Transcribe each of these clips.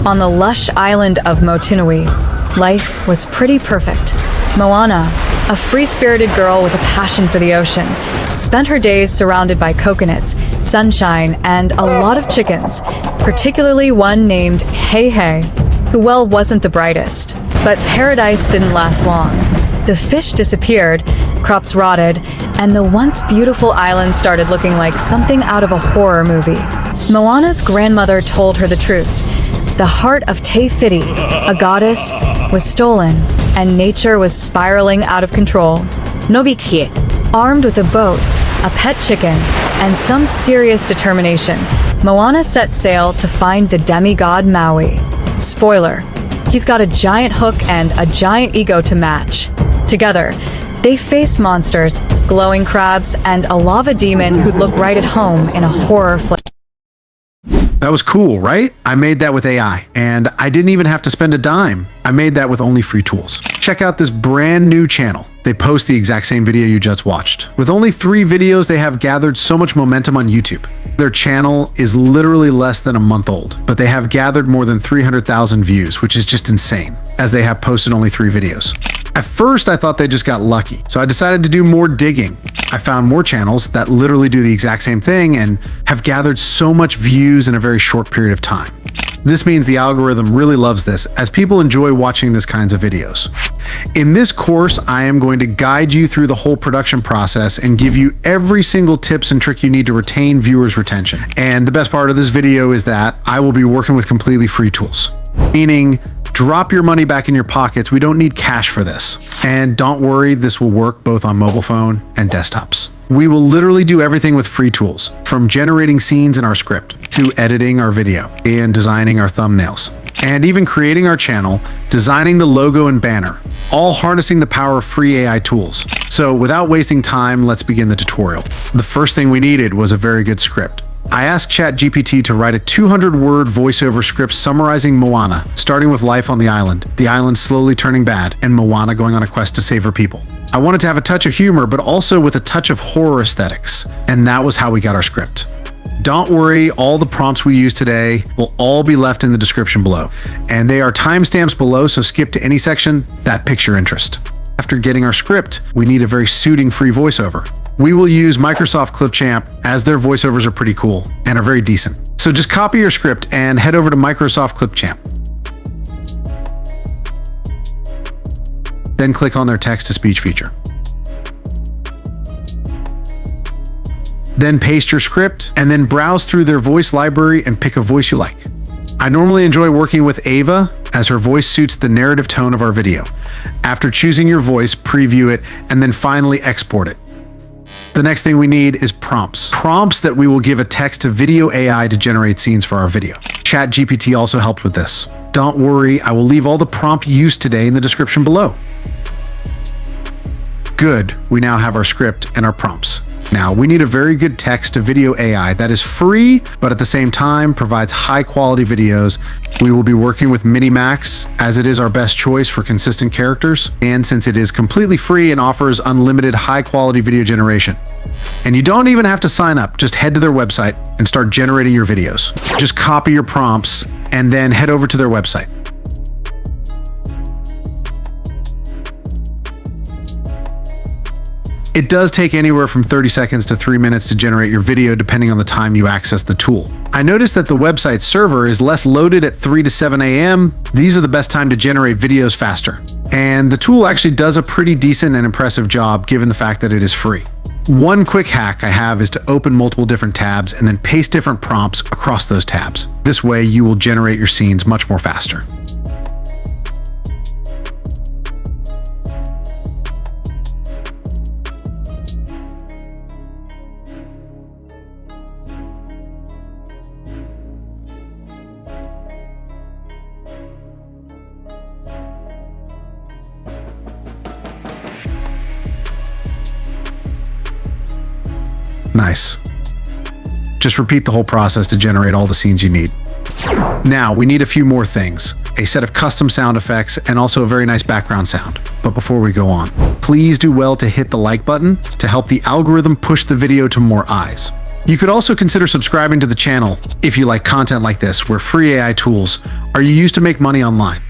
On the lush island of Motunui, life was pretty perfect. Moana, a free-spirited girl with a passion for the ocean, spent her days surrounded by coconuts, sunshine, and a lot of chickens, particularly one named Hey Hey, who well wasn't the brightest. But paradise didn't last long. The fish disappeared, crops rotted, and the once beautiful island started looking like something out of a horror movie. Moana's grandmother told her the truth. The heart of Te Whiti, a goddess, was stolen, and nature was spiraling out of control. Nobikie, armed with a boat, a pet chicken, and some serious determination, Moana set sail to find the demigod Maui. Spoiler, he's got a giant hook and a giant ego to match. Together, they face monsters, glowing crabs, and a lava demon who'd look right at home in a horror flick. That was cool, right? I made that with AI, and I didn't even have to spend a dime. I made that with only free tools. Check out this brand new channel. They post the exact same video you just watched. With only 3 videos, they have gathered so much momentum on YouTube. Their channel is literally less than a month old, but they have gathered more than 300,000 views, which is just insane, as they have posted only 3 videos. At first, I thought they just got lucky, so I decided to do more digging. I found more channels that literally do the exact same thing and have gathered so much views in a very short period of time. This means the algorithm really loves this, as people enjoy watching this kinds of videos. In this course, I am going to guide you through the whole production process and give you every single tips and trick you need to retain viewers' retention. And the best part of this video is that I will be working with completely free tools, meaning drop your money back in your pockets. We don't need cash for this. And don't worry, this will work both on mobile phone and desktops. We will literally do everything with free tools, from generating scenes in our script to editing our video and designing our thumbnails, and even creating our channel, designing the logo and banner, all harnessing the power of free AI tools. So without wasting time, let's begin the tutorial. The first thing we needed was a very good script. I asked ChatGPT to write a 200-word voiceover script summarizing Moana, starting with life on the island slowly turning bad, and Moana going on a quest to save her people. I wanted to have a touch of humor, but also with a touch of horror aesthetics, and that was how we got our script. Don't worry, all the prompts we use today will all be left in the description below, and they are timestamps below, so skip to any section that piques your interest. After getting our script, we need a very suiting free voiceover. We will use Microsoft Clipchamp, as their voiceovers are pretty cool and are very decent. So just copy your script and head over to Microsoft Clipchamp. Then click on their text-to-speech feature. Then paste your script and then browse through their voice library and pick a voice you like. I normally enjoy working with Ava, as her voice suits the narrative tone of our video. After choosing your voice, preview it, and then finally export it. The next thing we need is prompts. Prompts that we will give a text to video AI to generate scenes for our video. ChatGPT also helped with this. Don't worry, I will leave all the prompt used today in the description below. Good, we now have our script and our prompts. Now, we need a very good text to video AI that is free, but at the same time provides high quality videos. We will be working with Minimax, as it is our best choice for consistent characters, and since it is completely free and offers unlimited high quality video generation. And you don't even have to sign up, just head to their website and start generating your videos. Just copy your prompts and then head over to their website. It does take anywhere from 30 seconds to 3 minutes to generate your video depending on the time you access the tool. I noticed that the website server is less loaded at 3 to 7 a.m. These are the best time to generate videos faster. And the tool actually does a pretty decent and impressive job given the fact that it is free. One quick hack I have is to open multiple different tabs and then paste different prompts across those tabs. This way you will generate your scenes much more faster. Nice. Just repeat the whole process to generate all the scenes you need. Now, we need a few more things. A set of custom sound effects and also a very nice background sound. But before we go on, please do well to hit the like button to help the algorithm push the video to more eyes. You could also consider subscribing to the channel if you like content like this, where free AI tools are used to make money online.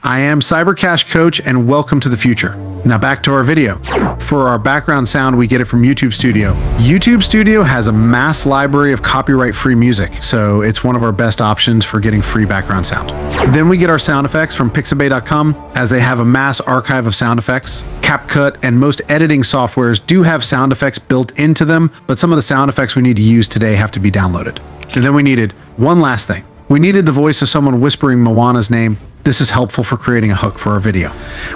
I am Cybercash-Coach, and welcome to the future. Now back to our video. For our background sound, we get it from YouTube Studio. YouTube Studio has a mass library of copyright-free music, so it's one of our best options for getting free background sound. Then we get our sound effects from pixabay.com, as they have a mass archive of sound effects. CapCut and most editing softwares do have sound effects built into them, but some of the sound effects we need to use today have to be downloaded. And then we needed one last thing. We needed the voice of someone whispering Moana's name. This is helpful for creating a hook for our video.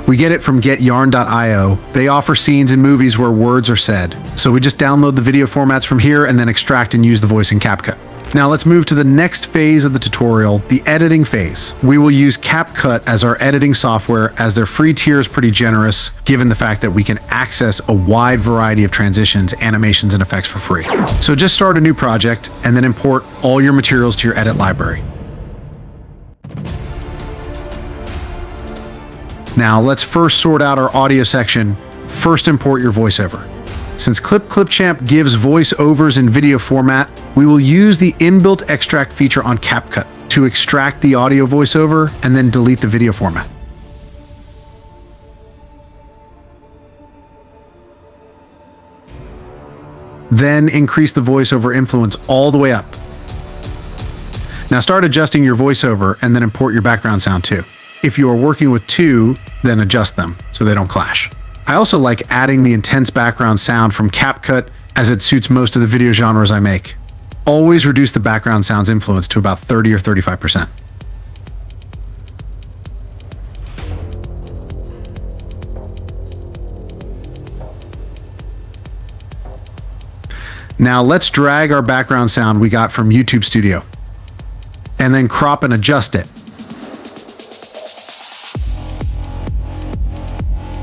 We get it from getyarn.io. They offer scenes in movies where words are said. So we just download the video formats from here and then extract and use the voice in CapCut. Now let's move to the next phase of the tutorial, the editing phase. We will use CapCut as our editing software, as their free tier is pretty generous, given the fact that we can access a wide variety of transitions, animations, and effects for free. So just start a new project and then import all your materials to your edit library. Now let's first sort out our audio section. First, import your voiceover. Since Clipchamp gives voiceovers in video format, we will use the inbuilt extract feature on CapCut to extract the audio voiceover and then delete the video format. Then increase the voiceover influence all the way up. Now start adjusting your voiceover and then import your background sound too. If you are working with two, then adjust them so they don't clash. I also like adding the intense background sound from CapCut, as it suits most of the video genres I make. Always reduce the background sound's influence to about 30 or 35%. Now let's drag our background sound we got from YouTube Studio and then crop and adjust it.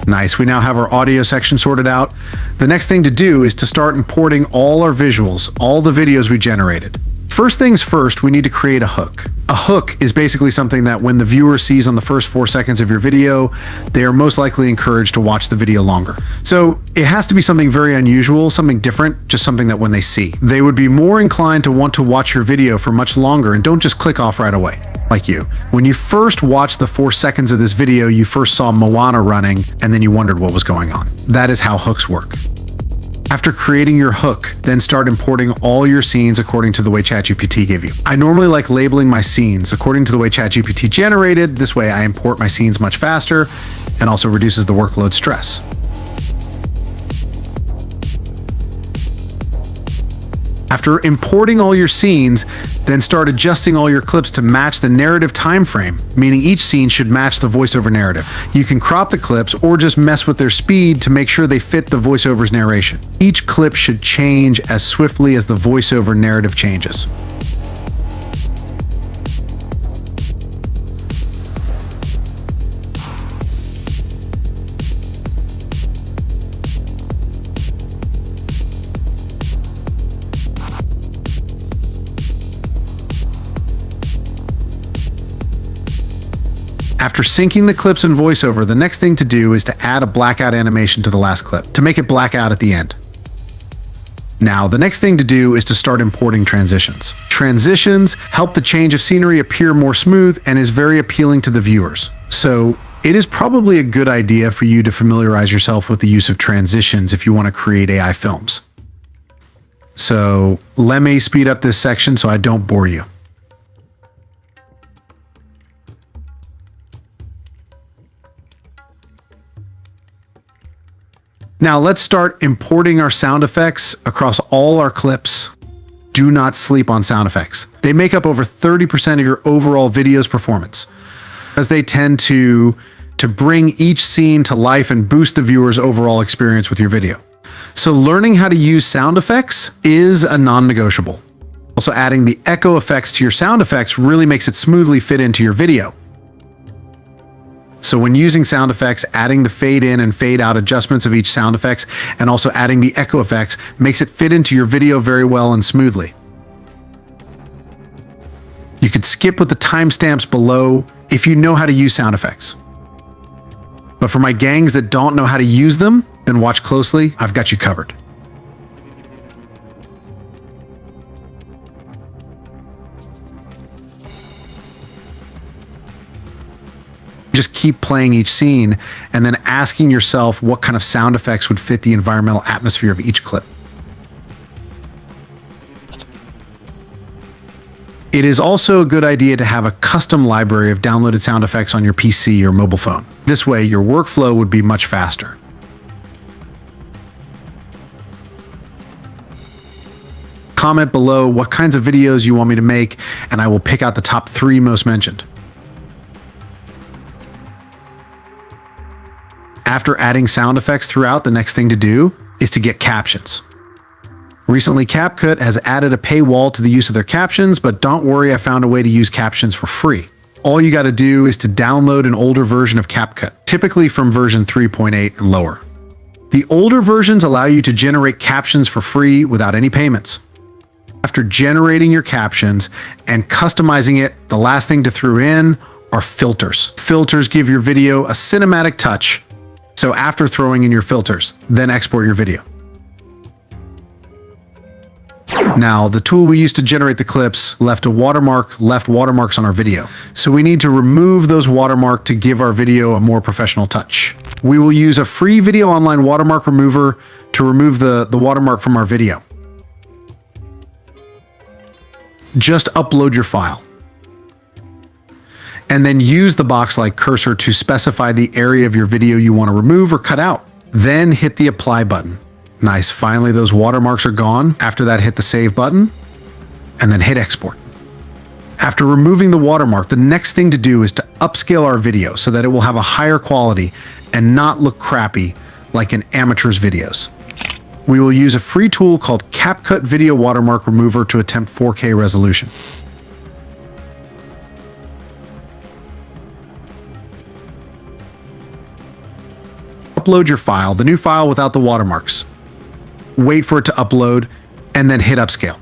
Nice, we now have our audio section sorted out. The next thing to do is to start importing all our visuals, all the videos we generated. First things first, we need to create a hook. A hook is basically something that when the viewer sees on the first 4 seconds of your video, they are most likely encouraged to watch the video longer. So it has to be something very unusual, something different, just something that when they see, they would be more inclined to want to watch your video for much longer and don't just click off right away. Like you. When you first watched the 4 seconds of this video, you first saw Moana running and then you wondered what was going on. That is how hooks work. After creating your hook, then start importing all your scenes according to the way ChatGPT gave you. I normally like labeling my scenes according to the way ChatGPT generated. This way I import my scenes much faster and also reduces the workload stress. After importing all your scenes, then start adjusting all your clips to match the narrative time frame, meaning each scene should match the voiceover narrative. You can crop the clips or just mess with their speed to make sure they fit the voiceover's narration. Each clip should change as swiftly as the voiceover narrative changes. After syncing the clips in VoiceOver, the next thing to do is to add a blackout animation to the last clip to make it black out at the end. Now, the next thing to do is to start importing transitions. Transitions help the change of scenery appear more smooth and is very appealing to the viewers. So it is probably a good idea for you to familiarize yourself with the use of transitions if you want to create AI films. So let me speed up this section so I don't bore you. Now let's start importing our sound effects across all our clips. Do not sleep on sound effects. They make up over 30% of your overall video's performance, as they tend to bring each scene to life and boost the viewer's overall experience with your video. So learning how to use sound effects is a non-negotiable. Also, adding the echo effects to your sound effects really makes it smoothly fit into your video. So when using sound effects, adding the fade in and fade out adjustments of each sound effects and also adding the echo effects makes it fit into your video very well and smoothly. You could skip with the timestamps below if you know how to use sound effects. But for my gangs that don't know how to use them, then watch closely. I've got you covered. keep playing each scene and then asking yourself what kind of sound effects would fit the environmental atmosphere of each clip. It is also a good idea to have a custom library of downloaded sound effects on your PC or mobile phone. This way, your workflow would be much faster. Comment below what kinds of videos you want me to make, and I will pick out the top 3 most mentioned. After adding sound effects throughout, the next thing to do is to get captions. Recently, CapCut has added a paywall to the use of their captions, but don't worry, I found a way to use captions for free. All you got to do is to download an older version of CapCut, typically from version 3.8 and lower. The older versions allow you to generate captions for free without any payments. After generating your captions and customizing it, the last thing to throw in are filters. Filters give your video a cinematic touch, so after throwing in your filters, then export your video. Now, the tool we used to generate the clips left watermarks on our video. So we need to remove those watermarks to give our video a more professional touch. We will use a free video online watermark remover to remove the watermark from our video. Just upload your file. And then use the box-like cursor to specify the area of your video you want to remove or cut out. Then hit the apply button. Nice, finally those watermarks are gone. After that, hit the save button and then hit export. After removing the watermark, the next thing to do is to upscale our video so that it will have a higher quality and not look crappy like an amateur's videos. We will use a free tool called CapCut Video Watermark Remover to attempt 4K resolution. Upload your file, the new file without the watermarks. Wait for it to upload, and then hit upscale.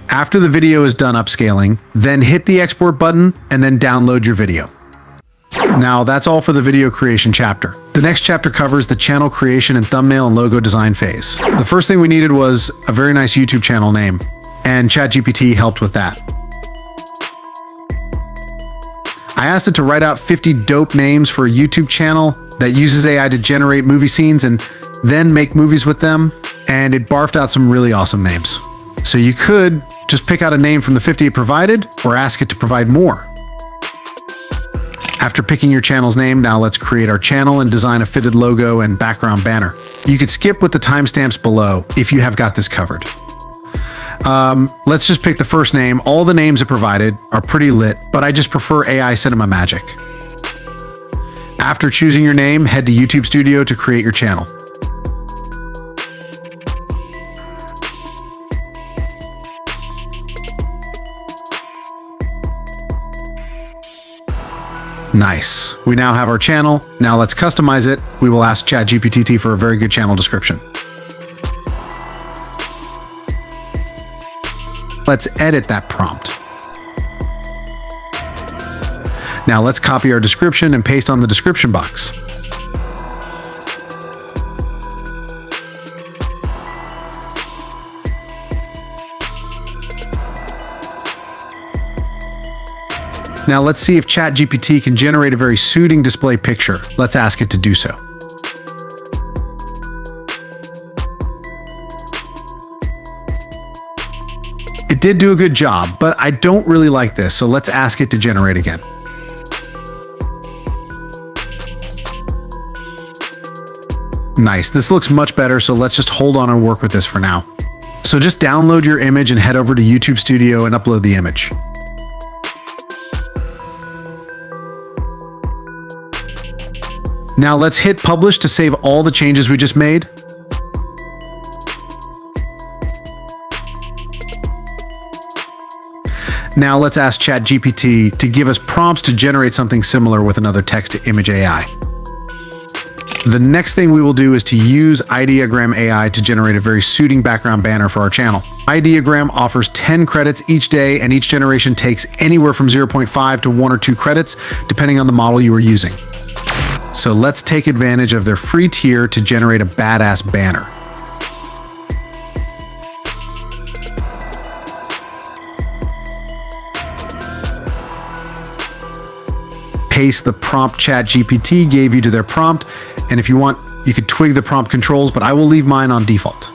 After the video is done upscaling, then hit the export button and then download your video. Now that's all for the video creation chapter. The next chapter covers the channel creation and thumbnail and logo design phase. The first thing we needed was a very nice YouTube channel name, and ChatGPT helped with that. I asked it to write out 50 dope names for a YouTube channel that uses AI to generate movie scenes and then make movies with them, and it barfed out some really awesome names. So you could just pick out a name from the 50 it provided, or ask it to provide more. After picking your channel's name, now let's create our channel and design a fitted logo and background banner. You could skip with the timestamps below if you have got this covered. Let's just pick the first name. All the names it provided are pretty lit, but I just prefer AI Cinema Magic. After choosing your name, head to YouTube Studio to create your channel. Nice. We now have our channel. Now let's customize it. We will ask ChatGPT for a very good channel description. Let's edit that prompt. Now let's copy our description and paste on the description box. Now let's see if ChatGPT can generate a very suiting display picture. Let's ask it to do so. It did do a good job, but I don't really like this, so let's ask it to generate again. Nice, this looks much better, so let's just hold on and work with this for now. So just download your image and head over to YouTube Studio and upload the image. Now let's hit publish to save all the changes we just made. Now let's ask ChatGPT to give us prompts to generate something similar with another text-to-image AI. The next thing we will do is to use Ideogram AI to generate a very suiting background banner for our channel. Ideogram offers 10 credits each day, and each generation takes anywhere from 0.5 to 1 or 2 credits, depending on the model you are using. So let's take advantage of their free tier to generate a badass banner. paste the prompt ChatGPT gave you to their prompt. And if you want, you could twig the prompt controls, but I will leave mine on default.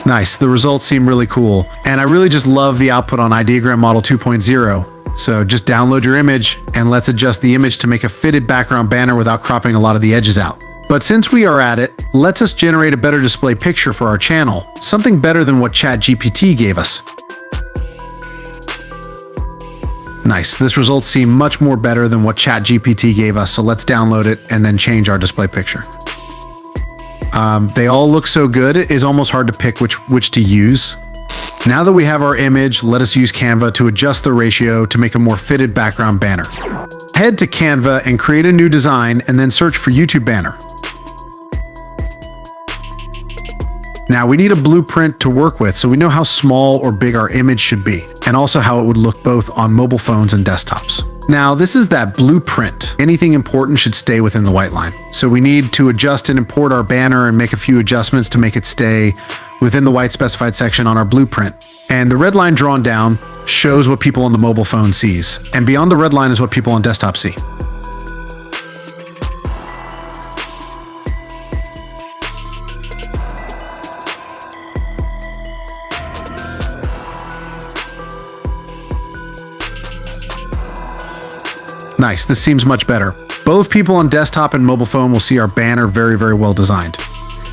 Nice, the results seem really cool. And I really just love the output on Ideogram Model 2.0. So just download your image and let's adjust the image to make a fitted background banner without cropping a lot of the edges out. But since we are at it, let's us generate a better display picture for our channel, something better than what ChatGPT gave us. Nice, this result seems much more better than what ChatGPT gave us, so let's download it and then change our display picture. They all look so good, it is almost hard to pick which to use. Now that we have our image, let us use Canva to adjust the ratio to make a more fitted background banner. Head to Canva and create a new design and then search for YouTube banner. Now we need a blueprint to work with so we know how small or big our image should be, and also how it would look both on mobile phones and desktops. Now this is that blueprint. Anything important should stay within the white line. So we need to adjust and import our banner and make a few adjustments to make it stay within the white specified section on our blueprint. And the red line drawn down shows what people on the mobile phone sees, and beyond the red line is what people on desktop see. Nice, this seems much better. Both people on desktop and mobile phone will see our banner very, very well designed.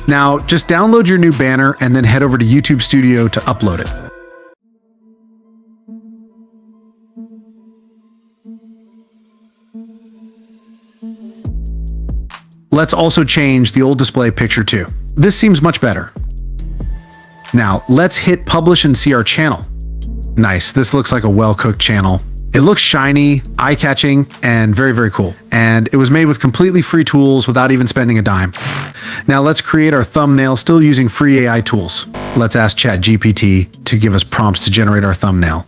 Now, just download your new banner and then head over to YouTube Studio to upload it. Let's also change the old display picture too. This seems much better. Now, let's hit publish and see our channel. Nice, this looks like a well-cooked channel. It looks shiny, eye-catching, and very, very cool. And it was made with completely free tools without even spending a dime. Now let's create our thumbnail still using free AI tools. Let's ask ChatGPT to give us prompts to generate our thumbnail.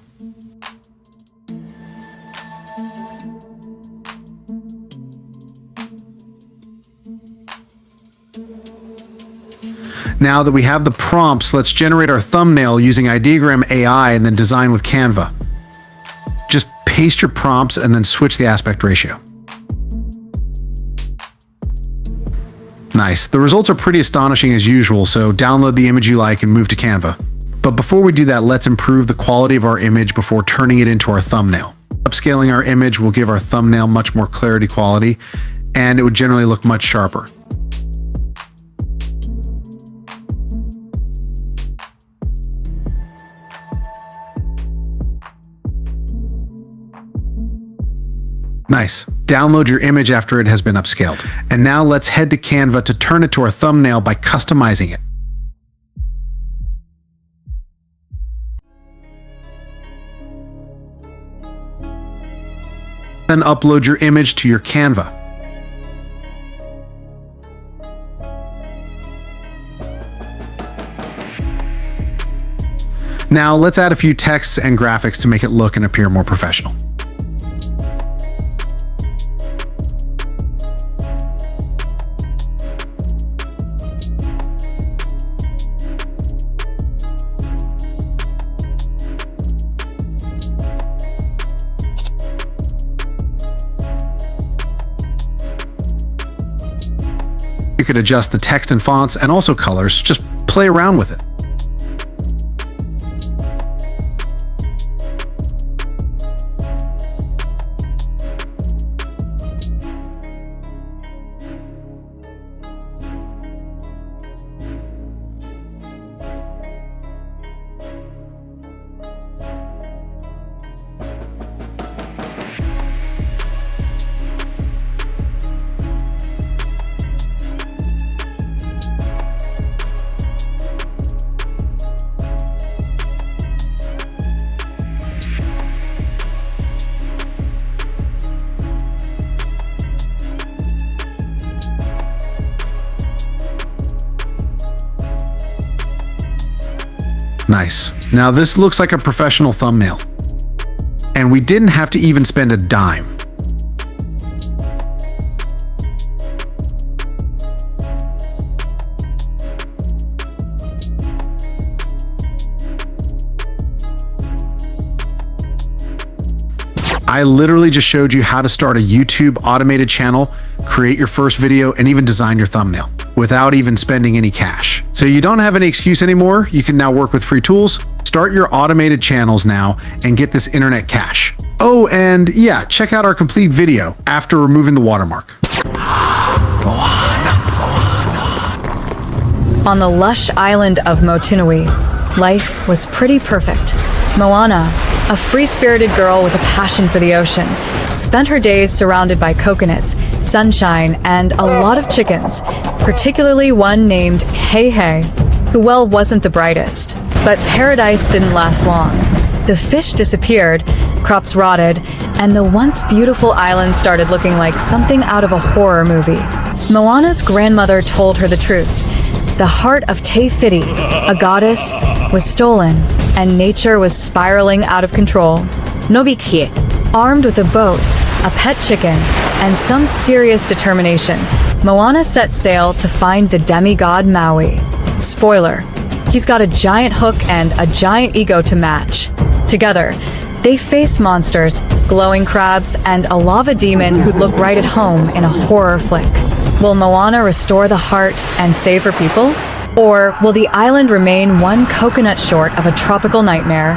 Now that we have the prompts, let's generate our thumbnail using Ideogram AI and then design with Canva. Just paste your prompts and then switch the aspect ratio. Nice. The results are pretty astonishing as usual, so download the image you like and move to Canva. But before we do that, let's improve the quality of our image before turning it into our thumbnail. Upscaling our image will give our thumbnail much more clarity quality, and it would generally look much sharper. Nice. Download your image after it has been upscaled. And now let's head to Canva to turn it to our thumbnail by customizing it. Then upload your image to your Canva. Now let's add a few texts and graphics to make it look and appear more professional. You could adjust the text and fonts and also colors. Just play around with it. Nice. Now this looks like a professional thumbnail. And we didn't have to even spend a dime. I literally just showed you how to start a YouTube automated channel, create your first video, and even design your thumbnail without even spending any cash. So you don't have any excuse anymore. You can now work with free tools, start your automated channels now, and get this internet cash. Oh, and yeah, check out our complete video after removing the watermark. On the lush island of Motunui, life was pretty perfect. Moana, a free-spirited girl with a passion for the ocean, spent her days surrounded by coconuts, sunshine, and a lot of chickens, particularly one named Hey Hey, who, well, wasn't the brightest. But paradise didn't last long. The fish disappeared, crops rotted, and the once beautiful island started looking like something out of a horror movie. Moana's grandmother told her the truth. The heart of Te Whiti, a goddess, was stolen, and nature was spiraling out of control. Nobikie, armed with a boat, a pet chicken, and some serious determination, Moana set sail to find the demigod Maui. Spoiler, he's got a giant hook and a giant ego to match. Together, they face monsters, glowing crabs, and a lava demon who'd look right at home in a horror flick. Will Moana restore the heart and save her people? Or will the island remain one coconut short of a tropical nightmare?